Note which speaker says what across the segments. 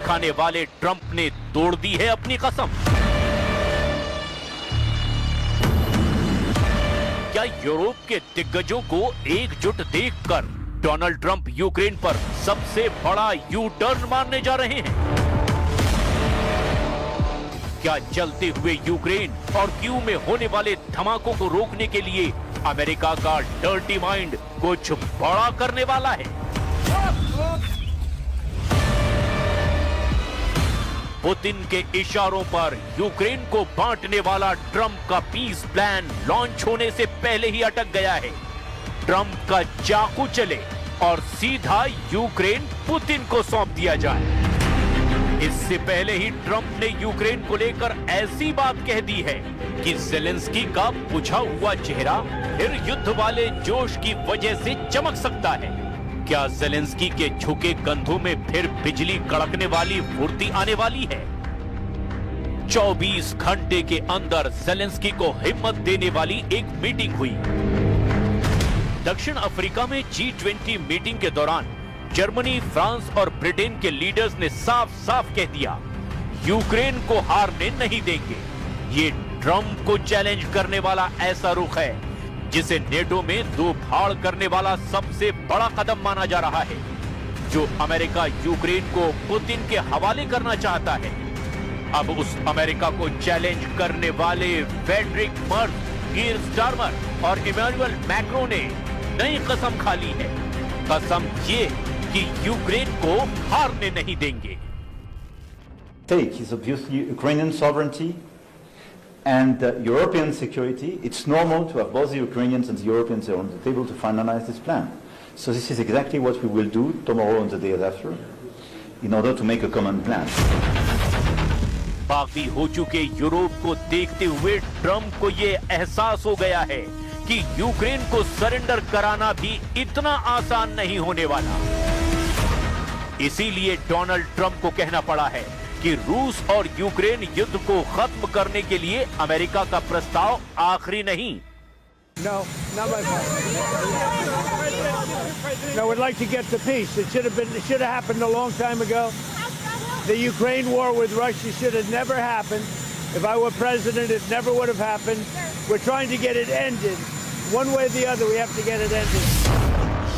Speaker 1: खाने वाले ट्रंप ने तोड़ दी है अपनी कसम। क्या यूरोप के दिग्गजों को एकजुट देखकर डोनाल्ड ट्रंप यूक्रेन पर सबसे बड़ा यू टर्न मारने जा रहे हैं? क्या जलते हुए यूक्रेन और कीव में होने वाले धमाकों को रोकने के लिए अमेरिका का डर्टी माइंड कुछ बड़ा करने वाला है? पुतिन के इशारों पर यूक्रेन को बांटने वाला ट्रंप का पीस प्लान लॉन्च होने से पहले ही अटक गया है। ट्रंप का चाकू चले और सीधा यूक्रेन पुतिन को सौंप दिया जाए। इससे पहले ही ट्रंप ने यूक्रेन को लेकर ऐसी बात कह दी है कि जेलेंस्की का बुझा हुआ चेहरा फिर युद्ध वाले जोश की वजह से चमक सकता है। क्या जेलेंस्की के झुके कंधों में फिर बिजली कड़कने वाली फुर्ती आने वाली है? 24 घंटे के अंदर जेलेंस्की को हिम्मत देने वाली एक मीटिंग हुई। दक्षिण अफ्रीका में G20 मीटिंग के दौरान जर्मनी, फ्रांस और ब्रिटेन के लीडर्स ने साफ साफ कह दिया, यूक्रेन को हारने नहीं देंगे। ये ट्रंप को चैलेंज करने वाला ऐसा रुख है जिसे नेटो में दो फाड़ करने वाला सबसे बड़ा कदम माना जा रहा है। जो अमेरिका यूक्रेन को पुतिन के हवाले करना चाहता है, अब उस अमेरिका को चैलेंज करने वाले फ्रेडरिक मर्ज, कीर स्टारमर और इमैनुअल मैक्रों ने नई कसम खा ली है। कसम ये कि यूक्रेन को हारने नहीं देंगे।
Speaker 2: Stake is obviously Ukrainian sovereignty and European security. It's normal to have both the Ukrainians and the Europeans on the table to finalize this plan. So this is exactly what we will do tomorrow and the days after in order to make a common plan.
Speaker 1: बागी हो चुके Europe को देखते हुए Trump को यह एहसास हो गया है कि यूक्रेन को सरेंडर कराना भी इतना आसान नहीं होने वाला। इसीलिए डोनाल्ड ट्रंप को कहना पड़ा है कि रूस और यूक्रेन युद्ध को खत्म करने के लिए अमेरिका का प्रस्ताव आखिरी नहीं।
Speaker 3: No, not my fault. No, we'd like to get to peace. It should have happened a long time ago. The Ukraine war with Russia should have never happened. If I were president, it never would have happened. We're trying to get it ended. One way or the other, we have to get it ended.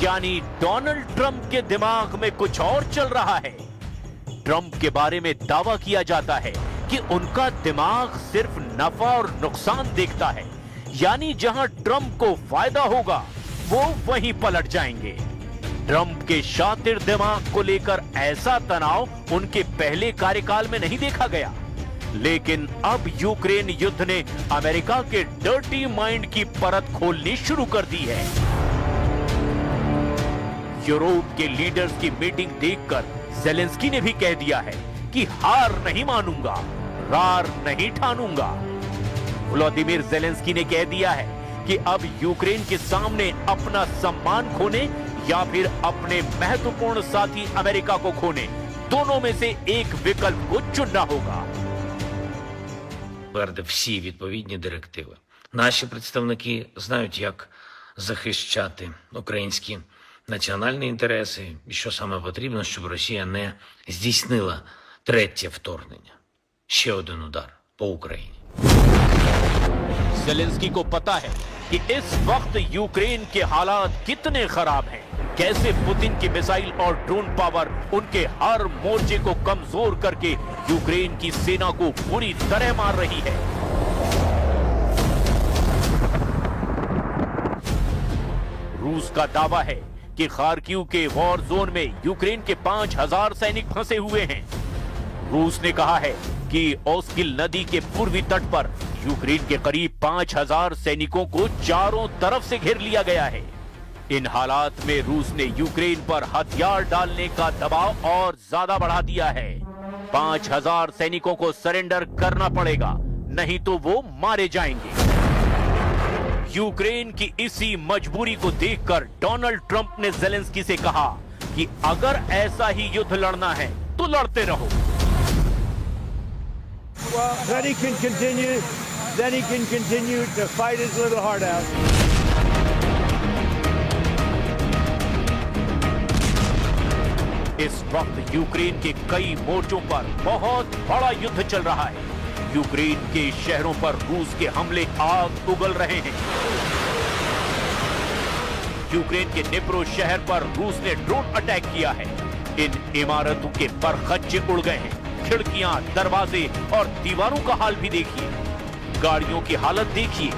Speaker 1: यानी Donald Trump के दिमाग में कुछ और चल रहा है। Trump के बारे में दावा किया जाता है कि उनका दिमाग सिर्फ नफा और नुकसान देखता है, यानी जहां ट्रंप को फायदा होगा वो वहीं पलट जाएंगे। ट्रंप के शातिर दिमाग को लेकर ऐसा तनाव उनके पहले कार्यकाल में नहीं देखा गया, लेकिन अब यूक्रेन युद्ध ने अमेरिका के डर्टी माइंड की परत खोलनी शुरू कर दी है। यूरोप के लीडर्स की मीटिंग देखकर जेलेंस्की ने भी कह दिया है कि हार नहीं मानूंगा, रार नहीं ठानूंगा। व्लादिमीर जेलेंस्की ने कह दिया है कि अब यूक्रेन के सामने अपना सम्मान खोने या फिर अपने महत्वपूर्ण साथी अमेरिका को खोने, दोनों में से एक विकल्प को चुनना होगा।
Speaker 4: Всі відповідні директиви. Наші представники знають, як захищати українські національні інтереси і що саме потрібно, щоб Росія не здійснила третє вторгнення. Ще один удар по Україні.
Speaker 1: जेलेंस्की को पता है कि इस वक्त यूक्रेन के हालात कितने खराब हैं, कैसे पुतिन की मिसाइल और ड्रोन पावर उनके हर मोर्चे को कमजोर करके यूक्रेन की सेना को बुरी तरह मार रही है। रूस का दावा है कि खार्किव के वॉर जोन में यूक्रेन के 5000 सैनिक फंसे हुए हैं। रूस ने कहा है कि ओस्किल नदी के पूर्वी तट पर यूक्रेन के करीब 5000 सैनिकों को चारों तरफ से घेर लिया गया है। इन हालात में रूस ने यूक्रेन पर हथियार डालने का दबाव और ज्यादा बढ़ा दिया है। 5000 सैनिकों को सरेंडर करना पड़ेगा, नहीं तो वो मारे जाएंगे। यूक्रेन की इसी मजबूरी को देखकर डोनाल्ड ट्रंप ने जेलेंस्की से कहा कि अगर ऐसा ही युद्ध लड़ना है तो लड़ते रहो।
Speaker 3: Well, then he can continue to fight his little heart out.
Speaker 1: इस वक्त यूक्रेन के कई मोर्चों पर बहुत बड़ा युद्ध चल रहा है। यूक्रेन के शहरों पर रूस के हमले आग उगल रहे हैं। यूक्रेन के निप्रो शहर पर रूस ने ड्रोन अटैक किया है। इन इमारतों के परखच्चे उड़ गए हैं। खिड़कियां, दरवाजे और दीवारों का हाल भी देखिए। गाड़ियों की हालत देखिए।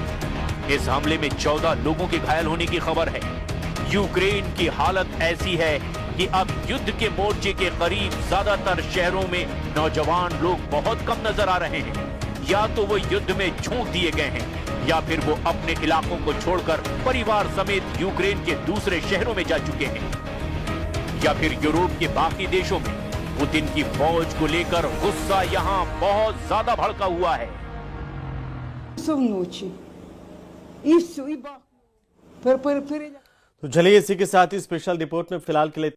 Speaker 1: इस हमले में 14 लोगों के घायल होने की खबर है। यूक्रेन की हालत ऐसी है कि अब युद्ध के मोर्चे के करीब ज्यादातर शहरों में नौजवान लोग बहुत कम नजर आ रहे हैं। या तो वो युद्ध में झोंक दिए गए हैं या फिर वो अपने इलाकों को छोड़कर परिवार समेत यूक्रेन के दूसरे शहरों में जा चुके हैं। या फिर यूरोप के बाकी देशों में पुतिन की फौज को लेकर गुस्सा यहां बहुत ज्यादा भड़का हुआ है।
Speaker 5: вночі. І все, і бах.
Speaker 6: तो चलिए इसी के साथ ही स्पेशल रिपोर्ट में फिलहाल के लिए